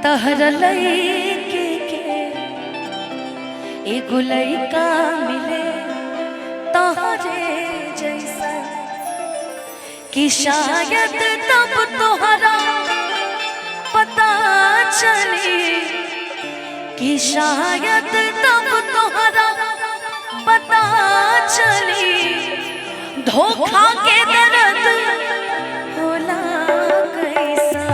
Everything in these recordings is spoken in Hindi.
तहर लईके के एगो लइका मिले तहरे जैसा कि शायद तब तोहरा पता चली कि शायद तब तोहरा पता चली धोखा के दर्द होला कैसा।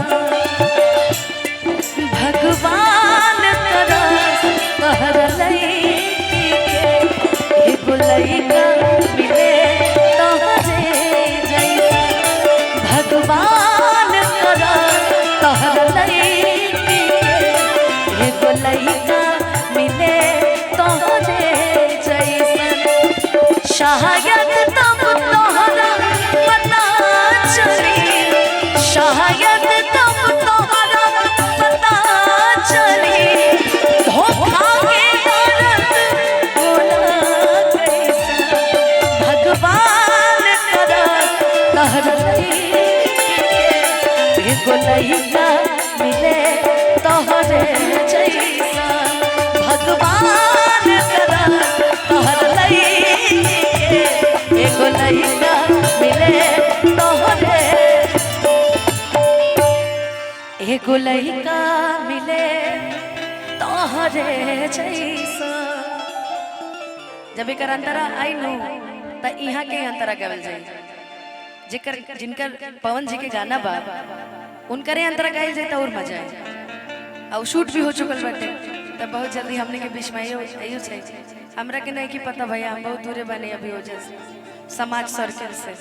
भगवान तरस तहर लईके के एगो लइका मिले तहरे जैसा। भगवान तरस तहर लईके के एगो लइका मिले तहरे जैसा। शायद तब तोहरा पता चली शायद तब तोहरा पता चली धोखा के दर्द होला कैसा। भगवान तरस तहर एगो लइका मिले तोहरे जैसा। भगवान तरस तहर एगो लइका मिले तोहरे एगो लइका मिले तोहरे जैसा। जब एक अंतरा आई नो त यहाँ के अंतरा गावल जाए जेकर जिनकर पवन जी के गाना बा उनकरे अंतरा गाइल जाए तो और मजा आए। और शूट भी हो चुकल बाटे तब बहुत जल्दी हमने के बीच में आइयो छै। हमरा के नहीं की पता भैया हम बहुत दूरे बने अभी हो जैसे समाज सर्कल से।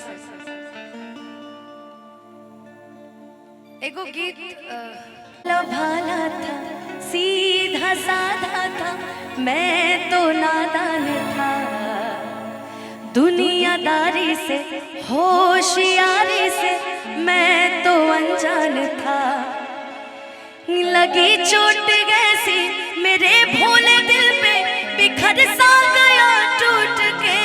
एगो गीत भाला था सीधा साधा था मैं तो नादान था। दुनियादारी से होशियारी से मैं तो अनजान था। लगी चोट गैसी मेरे भोले दिल पे बिखर सा गया टूट के।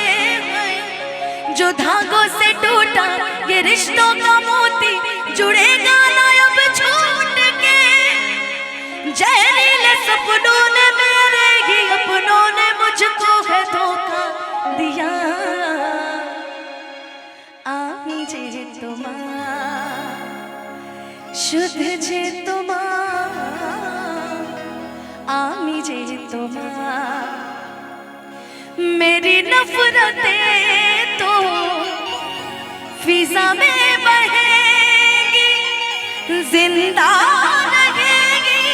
जो धागों से टूटा ये रिश्तों का मोती जुड़ेगा ना अब छूट के। जहरीले सपनों ने मेरे ही अपनों ने मुझको है धोखा दिया। आमी जे तुमा शुद्ध जे तुमा आमी जे तुमा मेरी नफरतें तो फिजा में बहेगी जिंदा रहेगी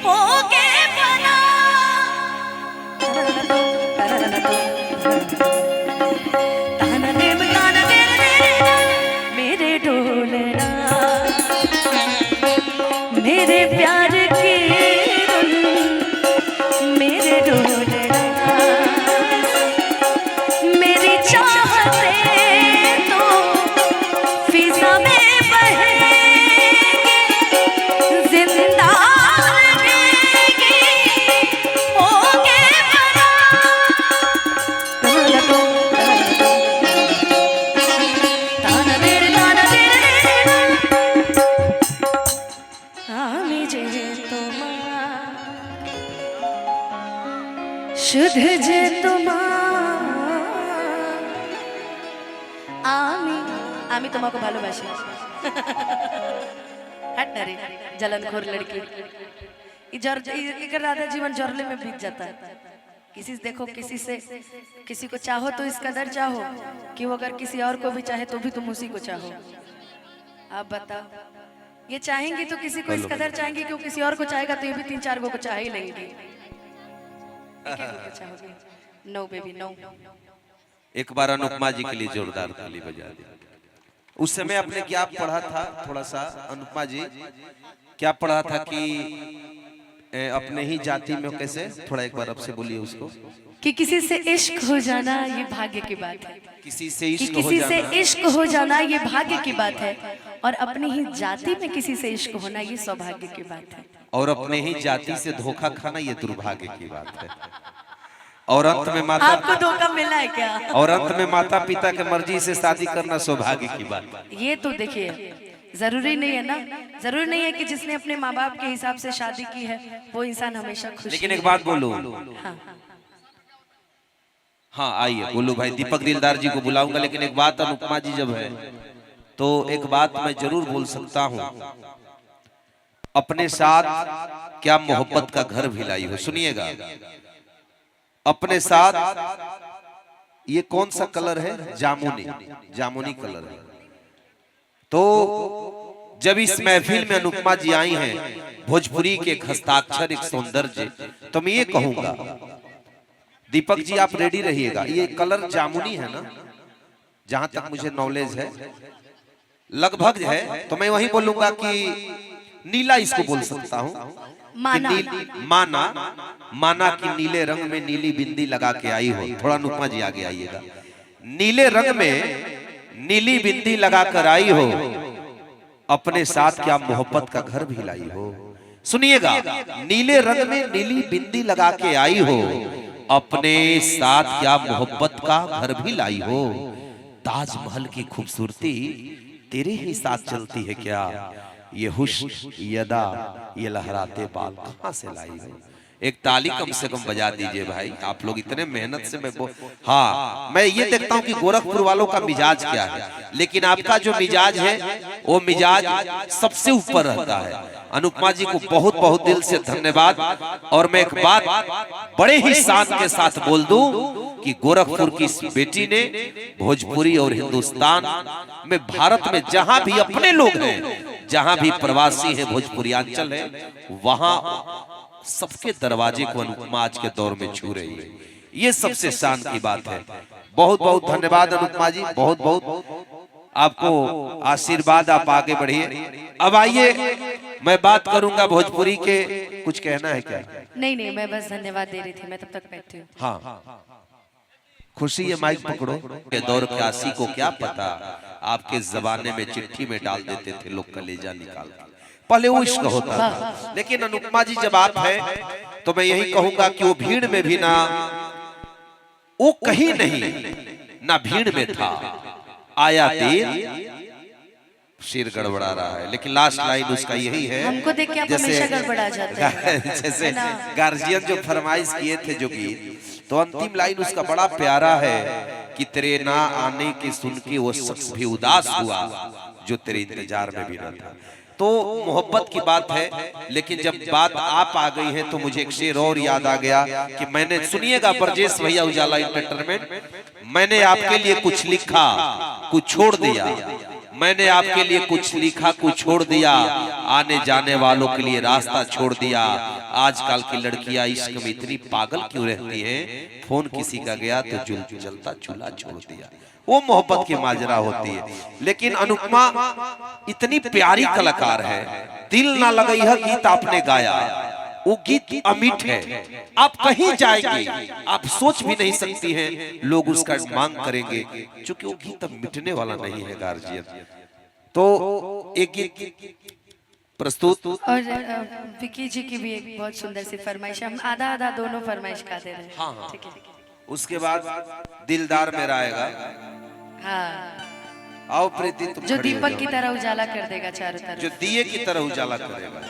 होगे बना। मेरे डोलना मेरे प्यार की मेरे डोलना मेरी चाहते तो फिजा में बहेगी जिंदा रहेगी होगे बना। ताना मेरे आमी जे तुमा शुद्ध जे तुमा আমি তোমাকে ভালোবাসি। हट ना रे जलनखोर लड़की। राधा जीवन जरले में बीत जाता है। किसी से देखो किसी को चाहो तो इस कदर चाहो कि वो अगर किसी और को भी चाहे तो भी तुम उसी को चाहो। आप बताओ ये चाहेंगी तो किसी को इस कदर चाहेंगी कि वो किसी और को चाहेगा तो ये भी 3-4 को चाह ही लेंगी। No baby no. एक बार अनुपमा जी के लिए जोरदार ताली बजा दी। उस समय आपने क्या पढ़ा था थोड़ा सा अनुपमा जी क्या पढ़ा था कि अपने ही जाति में कैसे थोड़ा एक बार आपसे बोलिए उसको कि किसी से इश्क हो जाना ये भाग्य की बात है। किसी से इश्क हो जाना ये भाग्य की बात है और अपनी ही जाति में किसी से इश्क होना ये सौभाग्य की बात है। और अपने ही जाति से धोखा खाना ये दुर्भाग्य की बात है। और अंत में माता आपको धोखा मिला है क्या? और अंत में माता पिता के मर्जी से शादी करना सौभाग्य की बात। ये तो देखिए जरूरी नहीं है ना, जरूरी नहीं है कि जिसने अपने माँ बाप के हिसाब से शादी की है वो इंसान हमेशा खुश। लेकिन एक बात बोलूं, हाँ हाँ आइए बोलो भाई, दीपक दिलदार जी को बुलाऊंगा, लेकिन एक बात अनुपमा जी जब है तो एक बात मैं जरूर बोल सकता हूं, अपने साथ क्या मोहब्बत का घर भी लाई हो। सुनिएगा, अपने साथ ये कौन सा कलर है, जामुनी, जामुनी कलर है। तो जब इस महफिल में अनुपमा जी आई हैं, भोजपुरी के एक हस्ताक्षर, एक सौंदर्य, तो मैं ये कहूंगा दीपक जी आप रेडी रहिएगा। ये कलर जामुनी है ना, जहां तक मुझे नॉलेज है लगभग है, तो मैं वही बोलूंगा कि नीला इसको बोल सकता हूं, माना माना माना कि नीले रंग में नीली बिंदी लगा के आई हो। थोड़ा अनुपमा जी आगे आइएगा। नीले रंग में नीली बिंदी लगा कर आई हो, अपने साथ क्या मोहब्बत का घर भी लाई हो। सुनिएगा, नीले रंग में नीली बिंदी लगा के आई हो, अपने साथ क्या मोहब्बत का घर भी लाई हो। ताजमहल की खूबसूरती तेरे ही साथ चलती है क्या, ये हुस्न यदा ये लहराते बाल कहां से लाई हो। एक ताली कम से कम बजा दीजिए भाई, आप लोग इतने मेहनत से हाँ मैं ये देखता हूँ कि गोरखपुर वालों का मिजाज क्या है, लेकिन आपका जो मिजाज है वो मिजाज सबसे ऊपर रहता है। अनुपमा जी को बहुत बहुत दिल से धन्यवाद। और मैं एक बात बड़े ही शान के साथ बोल दूं कि गोरखपुर की इस बेटी ने भोजपुरी और हिंदुस्तान में, भारत में जहां भी अपने लोग हैं, जहां भी प्रवासी है, भोजपुरियांचल है, वहां सबके दरवाजे को अनुपमा आज के दौर में छू रही है। ये सबसे शान की बात है। बहुत बहुत धन्यवाद अनुपमा जी, बहुत बहुत आपको आशीर्वाद, आप आगे बढ़िए। अब आइए मैं बात करूंगा भोजपुरी के, कुछ कहना है क्या? नहीं, मैं बस धन्यवाद दे रही थी, मैं तब तक बैठी हूँ। हाँ खुशी, ये माइक पकड़ो। के दौर के आसी को क्या पता, आपके जमाने में चिट्ठी में डाल देते थे लोग कलेजा निकाल के, पहले वो इश्क होता था। लेकिन अनुपमा जी जब आप है तो मैं यही कहूंगा कि वो भीड़ में भी ना, वो कहीं नहीं ना भीड़ में था, आया देर सिर गड़बड़ा रहा है। लेकिन लास्ट लाइन उसका यही है, हमको देख के आप हमेशा गड़बड़ा जाते हैं। जैसे गार्जियन जो फरमाइश किए थे जो गीत, तो अंतिम लाइन उसका बड़ा प्यारा है कि तेरे ना आने के सुन के वो शख्स भी उदास हुआ जो तेरे इंतजार में भी न था। तो मोहब्बत की बात है, लेकिन जब बात आप आ गई है तो मुझे एक शेर और याद आ गया कि मैंने, सुनिएगा ब्रजेश भैया उजाला एंटरटेनमेंट, मैंने आपके लिए कुछ लिखा कुछ छोड़ दिया, मैंने आपके लिए कुछ लिखा कुछ छोड़ दिया, आने जाने वालों के लिए रास्ता छोड़ दिया। आजकल की लड़कियां इश्क में इतनी पागल क्यों रहती हैं, फोन किसी का गया तो जलता चूल्हा छोड़ दिया। वो मोहब्बत की माजरा होती है। लेकिन अनुपमा इतनी प्यारी कलाकार है, दिल ना लगी है गीत आपने गाया, वो गीत अमिट है। आप कहीं जाएंगे आप सोच भी नहीं सकती हैं लोग उसका मांग करेंगे, क्योंकि वो गीत अब मिटने वाला नहीं है गार्जियन। तो एक गीत प्रस्तुत, और विकी जी की भी एक बहुत सुंदर सी फरमाइश, हम आधा आधा दोनों फरमाइश का दे रहे हैं। हाँ ठीक है। उसके बाद दिलदार मेरा आएगा। हाँ, आओ प्रीति तुम जो खड़ी हो दीपक जाओ। की तरह उजाला कर देगा चारों जो तरफ। दिए की तरह उजाला करेगा।